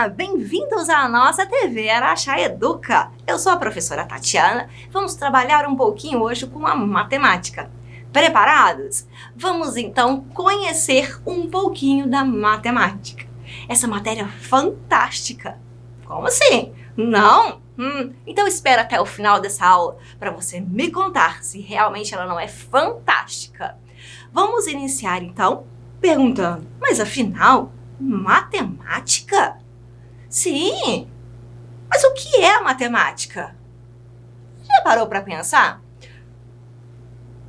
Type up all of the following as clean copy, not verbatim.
Bem-vindos à nossa TV Araxá Educa. Eu sou a professora Tatiana. Vamos trabalhar um pouquinho hoje com a matemática. Preparados? Vamos então conhecer um pouquinho da matemática. Essa matéria fantástica. Como assim? Não? Então espera até o final dessa aula para você me contar se realmente ela não é fantástica. Vamos iniciar então perguntando, mas afinal, matemática? Sim, mas o que é a matemática? Já parou para pensar?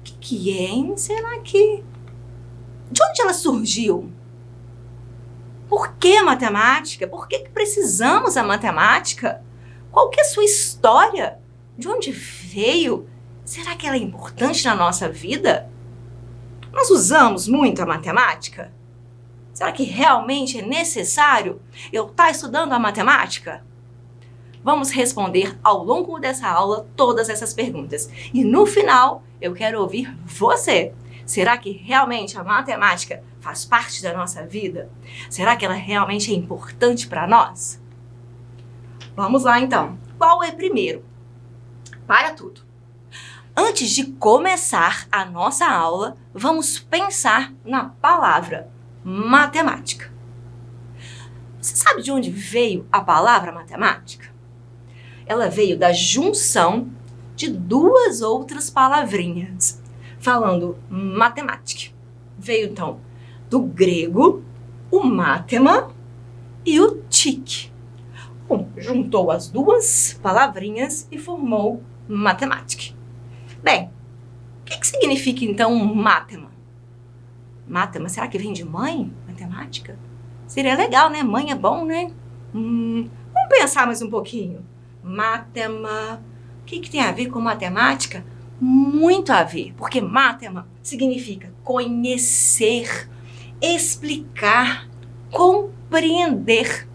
O que é, hein? Será que... De onde ela surgiu? Por que matemática? Por que precisamos da matemática? Qual que é a sua história? De onde veio? Será que ela é importante na nossa vida? Nós usamos muito a matemática? Será que realmente é necessário eu estar estudando a matemática? Vamos responder ao longo dessa aula todas essas perguntas. E no final, eu quero ouvir você. Será que realmente a matemática faz parte da nossa vida? Será que ela realmente é importante para nós? Vamos lá então. Qual é primeiro? Para tudo. Antes de começar a nossa aula, vamos pensar na palavra matemática. Você sabe de onde veio a palavra matemática? Ela veio da junção de duas outras palavrinhas, falando matemática. Veio então do grego, o mátema e o tique. Juntou as duas palavrinhas e formou matemática. Bem, o que significa então mátema? Mátema, será que vem de mãe? Matemática? Seria legal, né? Mãe é bom, né? Vamos pensar mais um pouquinho. Mátema, o que tem a ver com matemática? Muito a ver, porque mátema significa conhecer, explicar, compreender.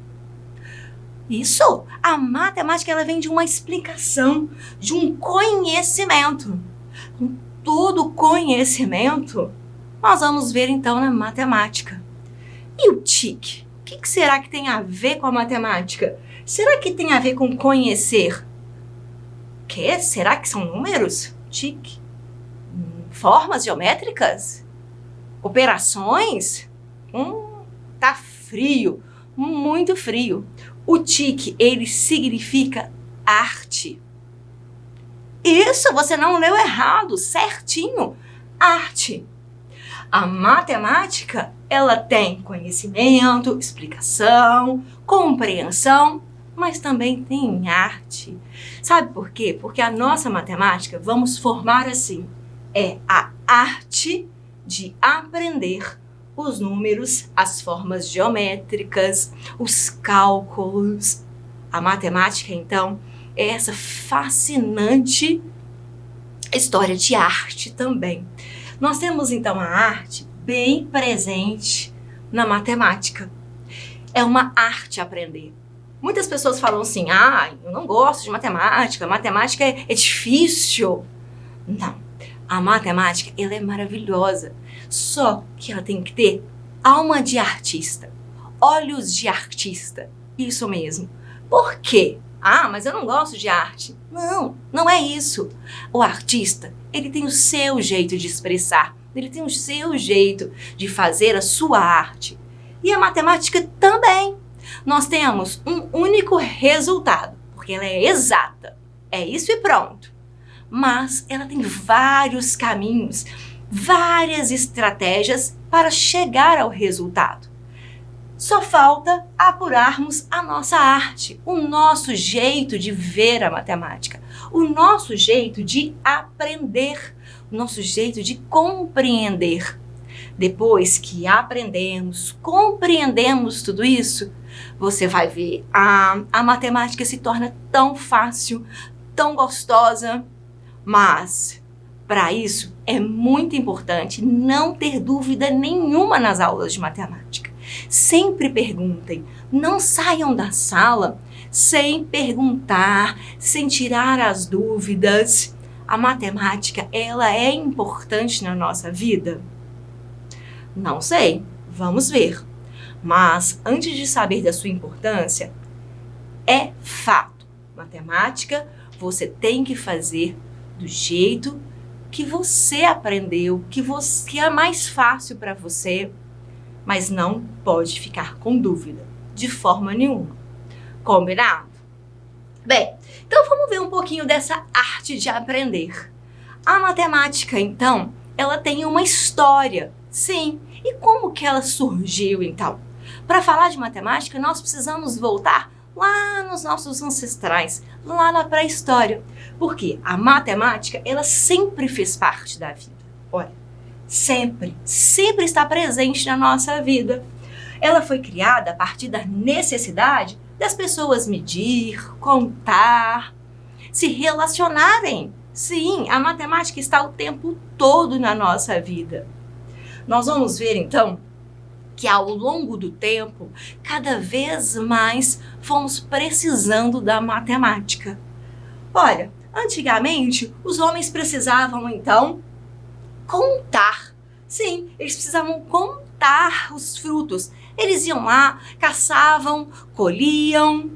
Isso, a matemática ela vem de uma explicação, de um conhecimento. Com todo conhecimento, nós vamos ver então na matemática. E o tique? O que será que tem a ver com a matemática? Será que tem a ver com conhecer? Que? Será que são números? Tique? Formas geométricas? Operações? Tá frio, muito frio. O tique, ele significa arte. Isso, você não leu errado, certinho. Arte. A matemática, ela tem conhecimento, explicação, compreensão, mas também tem arte. Sabe por quê? Porque a nossa matemática, vamos formar assim, é a arte de aprender os números, as formas geométricas, os cálculos. A matemática, então, é essa fascinante história de arte também. Nós temos, então, a arte bem presente na matemática. É uma arte aprender. Muitas pessoas falam assim, eu não gosto de matemática, matemática é difícil. Não, a matemática, ela é maravilhosa. Só que ela tem que ter alma de artista, olhos de artista. Isso mesmo. Por quê? Mas eu não gosto de arte. Não, não é isso. O artista, ele tem o seu jeito de expressar, ele tem o seu jeito de fazer a sua arte. E a matemática também. Nós temos um único resultado, porque ela é exata. É isso e pronto. Mas ela tem vários caminhos, várias estratégias para chegar ao resultado. Só falta apurarmos a nossa arte, o nosso jeito de ver a matemática, o nosso jeito de aprender, o nosso jeito de compreender. Depois que aprendemos, compreendemos tudo isso, você vai ver a matemática se torna tão fácil, tão gostosa, mas para isso é muito importante não ter dúvida nenhuma nas aulas de matemática. Sempre perguntem, não saiam da sala sem perguntar, sem tirar as dúvidas. A matemática, ela é importante na nossa vida? Não sei, vamos ver. Mas, antes de saber da sua importância, é fato. Matemática, você tem que fazer do jeito que você aprendeu, que é mais fácil para você, mas não pode ficar com dúvida, de forma nenhuma. Combinado? Bem, então vamos ver um pouquinho dessa arte de aprender. A matemática, então, ela tem uma história, sim. E como que ela surgiu, então? Para falar de matemática, nós precisamos voltar lá nos nossos ancestrais, lá na pré-história. Porque a matemática, ela sempre fez parte da vida. Olha, sempre está presente na nossa vida. Ela foi criada a partir da necessidade das pessoas medir, contar, se relacionarem. Sim, a matemática está o tempo todo na nossa vida. Nós vamos ver, então, que ao longo do tempo, cada vez mais fomos precisando da matemática. Olha, antigamente, os homens precisavam, então, contar. Sim, eles precisavam contar os frutos. Eles iam lá, caçavam, colhiam,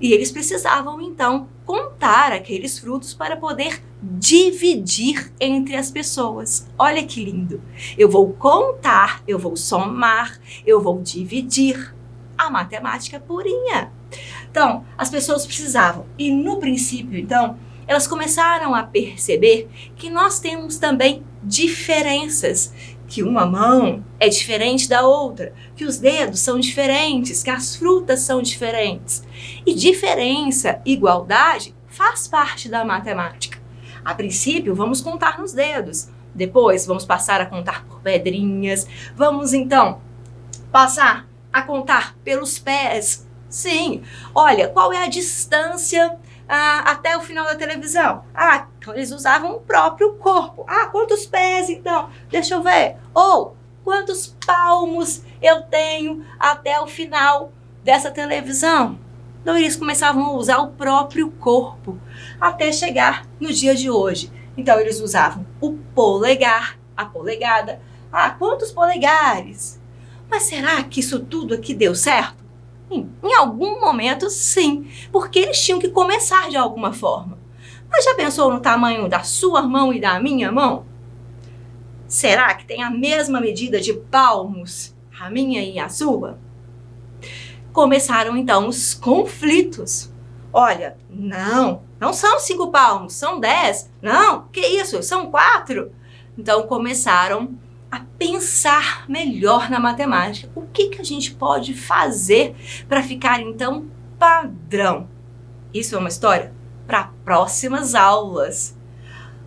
e eles precisavam, então, contar aqueles frutos para poder dividir entre as pessoas. Olha que lindo! Eu vou contar, eu vou somar, eu vou dividir. A matemática purinha. Então, as pessoas precisavam. E no princípio, então, elas começaram a perceber que nós temos também diferenças. Que uma mão é diferente da outra, que os dedos são diferentes, que as frutas são diferentes. E diferença, igualdade, faz parte da matemática. A princípio, vamos contar nos dedos. Depois, vamos passar a contar por pedrinhas. Vamos, então, passar a contar pelos pés. Sim. Olha, qual é a distância até o final da televisão? Então eles usavam o próprio corpo. Quantos pés, então? Deixa eu ver. Ou, quantos palmos eu tenho até o final dessa televisão? Então eles começavam a usar o próprio corpo até chegar no dia de hoje. Então eles usavam o polegar, a polegada. Quantos polegares? Mas será que isso tudo aqui deu certo? Em algum momento, sim, porque eles tinham que começar de alguma forma. Mas já pensou no tamanho da sua mão e da minha mão? Será que tem a mesma medida de palmos, a minha e a sua? Começaram então os conflitos. Olha, não são 5 palmos, são 10. Não, que isso, são 4. Então começaram a pensar melhor na matemática. O que a gente pode fazer para ficar, então, padrão? Isso é uma história para próximas aulas.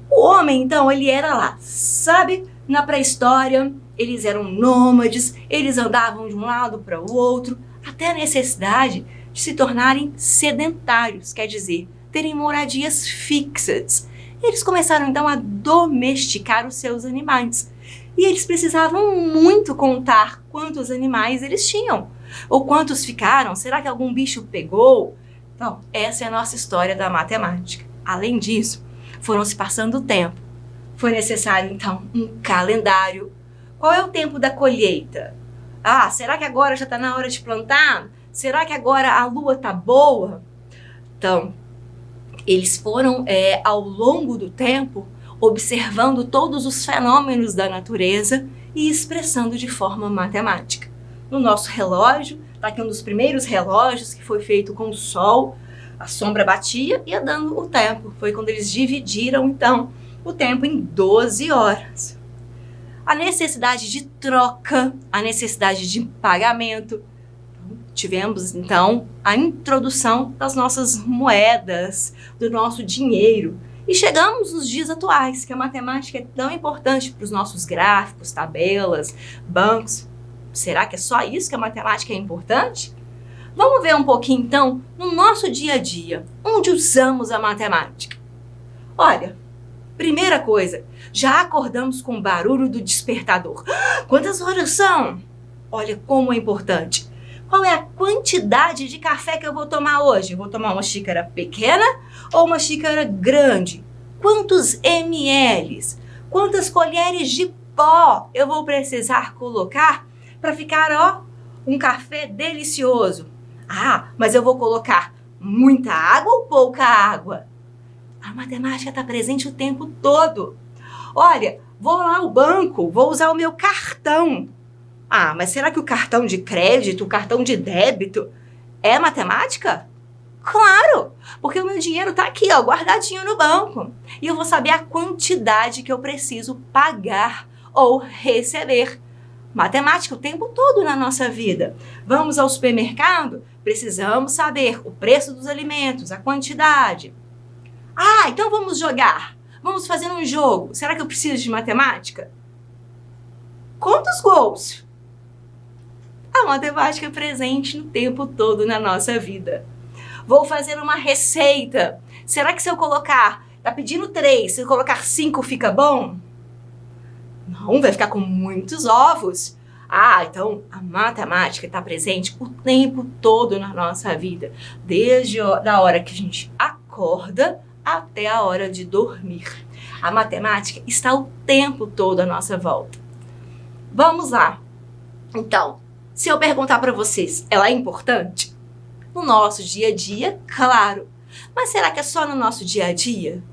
O homem, então, ele era lá, sabe? Na pré-história, eles eram nômades, eles andavam de um lado para o outro, até a necessidade de se tornarem sedentários, quer dizer, terem moradias fixas. Eles começaram, então, a domesticar os seus animais. E eles precisavam muito contar quantos animais eles tinham. Ou quantos ficaram. Será que algum bicho pegou? Então, essa é a nossa história da matemática. Além disso, foram se passando o tempo. Foi necessário, então, um calendário. Qual é o tempo da colheita? Será que agora já está na hora de plantar? Será que agora a lua está boa? Então, eles foram, ao longo do tempo, observando todos os fenômenos da natureza e expressando de forma matemática. No nosso relógio, está aqui um dos primeiros relógios que foi feito com o sol, a sombra batia e ia dando o tempo. Foi quando eles dividiram, então, o tempo em 12 horas. A necessidade de troca, a necessidade de pagamento. Tivemos, então, a introdução das nossas moedas, do nosso dinheiro. E chegamos nos dias atuais, que a matemática é tão importante para os nossos gráficos, tabelas, bancos. Será que é só isso que a matemática é importante? Vamos ver um pouquinho, então, no nosso dia a dia, onde usamos a matemática. Olha, primeira coisa, já acordamos com o barulho do despertador. Quantas horas são? Olha como é importante. Qual é a quantidade de café que eu vou tomar hoje? Eu vou tomar uma xícara pequena ou uma xícara grande? Quantos ml? Quantas colheres de pó eu vou precisar colocar para ficar, um café delicioso. Ah, mas eu vou colocar muita água ou pouca água? A matemática está presente o tempo todo. Olha, vou lá ao banco, vou usar o meu cartão. Ah, mas será que o cartão de crédito, o cartão de débito é matemática? Claro, porque o meu dinheiro está aqui, ó, guardadinho no banco. E eu vou saber a quantidade que eu preciso pagar ou receber. Matemática o tempo todo na nossa vida. Vamos ao supermercado? Precisamos saber o preço dos alimentos, a quantidade. Ah, então vamos jogar. Vamos fazer um jogo. Será que eu preciso de matemática? Quantos gols? A matemática é presente no tempo todo na nossa vida. Vou fazer uma receita. Será que se eu colocar, tá pedindo 3, se eu colocar 5 fica bom? Não, vai ficar com muitos ovos. Ah, então a matemática está presente o tempo todo na nossa vida. Desde a hora que a gente acorda até a hora de dormir. A matemática está o tempo todo à nossa volta. Vamos lá. Então, se eu perguntar para vocês, ela é importante? No nosso dia a dia, claro. Mas será que é só no nosso dia a dia?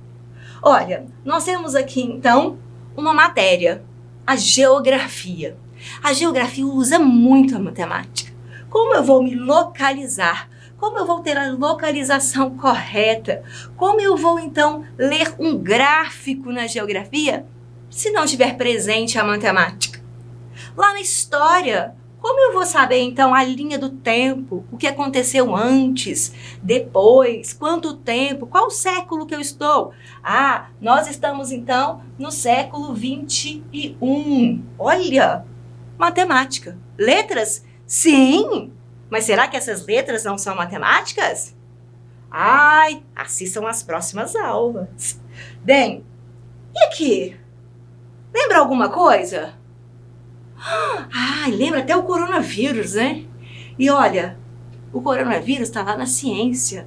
Olha, nós temos aqui então uma matéria, a geografia. A geografia usa muito a matemática. Como eu vou me localizar? Como eu vou ter a localização correta? Como eu vou então ler um gráfico na geografia se não tiver presente a matemática? Lá na história, como eu vou saber então a linha do tempo, o que aconteceu antes, depois, quanto tempo, qual século que eu estou? Ah, nós estamos então no século 21. Olha, matemática. Letras? Sim! Mas será que essas letras não são matemáticas? Ai, assistam as próximas aulas. Bem, e aqui? Lembra alguma coisa? Ai, lembra até o coronavírus, né? E olha, o coronavírus está lá na ciência.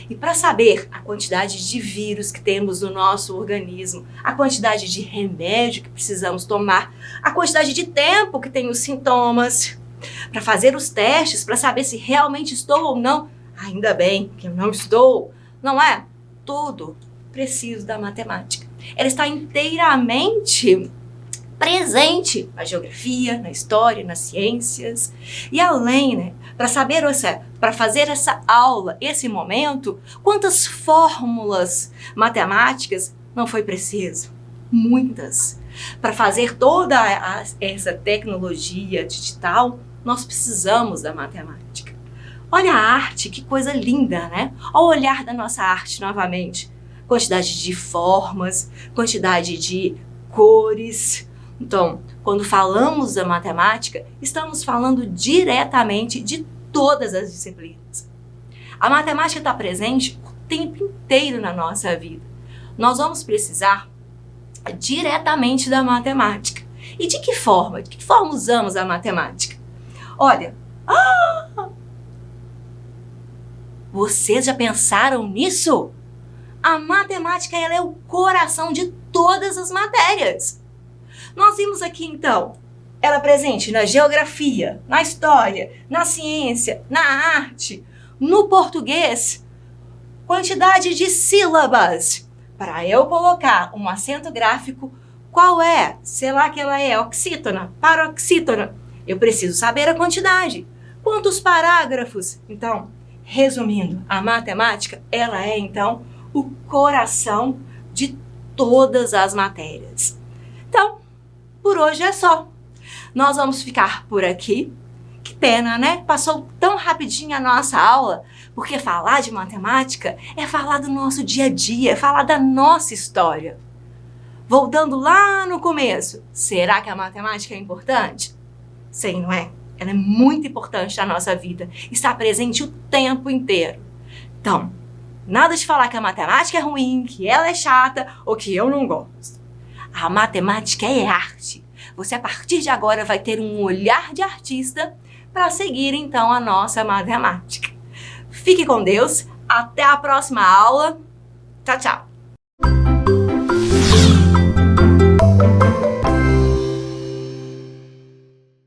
E para saber a quantidade de vírus que temos no nosso organismo, a quantidade de remédio que precisamos tomar, a quantidade de tempo que tem os sintomas, para fazer os testes, para saber se realmente estou ou não, ainda bem que eu não estou, não é? Tudo preciso da matemática. Ela está inteiramente presente na geografia, na história, nas ciências. E além, né, para fazer essa aula, esse momento, quantas fórmulas matemáticas não foi preciso? Muitas. Para fazer toda essa tecnologia digital, nós precisamos da matemática. Olha a arte, que coisa linda, né? Olha o olhar da nossa arte novamente. Quantidade de formas, quantidade de cores. Então, quando falamos da matemática, estamos falando diretamente de todas as disciplinas. A matemática está presente o tempo inteiro na nossa vida. Nós vamos precisar diretamente da matemática. E de que forma? De que forma usamos a matemática? Olha, vocês já pensaram nisso? A matemática ela é o coração de todas as matérias. Nós vimos aqui, então, ela presente na geografia, na história, na ciência, na arte, no português. Quantidade de sílabas. Para eu colocar um acento gráfico, qual é? Será que ela é oxítona, paroxítona? Eu preciso saber a quantidade. Quantos parágrafos? Então, resumindo, a matemática, ela é, então, o coração de todas as matérias. Então, por hoje é só. Nós vamos ficar por aqui. Que pena, né? Passou tão rapidinho a nossa aula, porque falar de matemática é falar do nosso dia a dia, é falar da nossa história. Voltando lá no começo, será que a matemática é importante? Sim, não é? Ela é muito importante na nossa vida, está presente o tempo inteiro. Então, nada de falar que a matemática é ruim, que ela é chata ou que eu não gosto. A matemática é arte. Você, a partir de agora, vai ter um olhar de artista para seguir, então, a nossa matemática. Fique com Deus. Até a próxima aula. Tchau, tchau.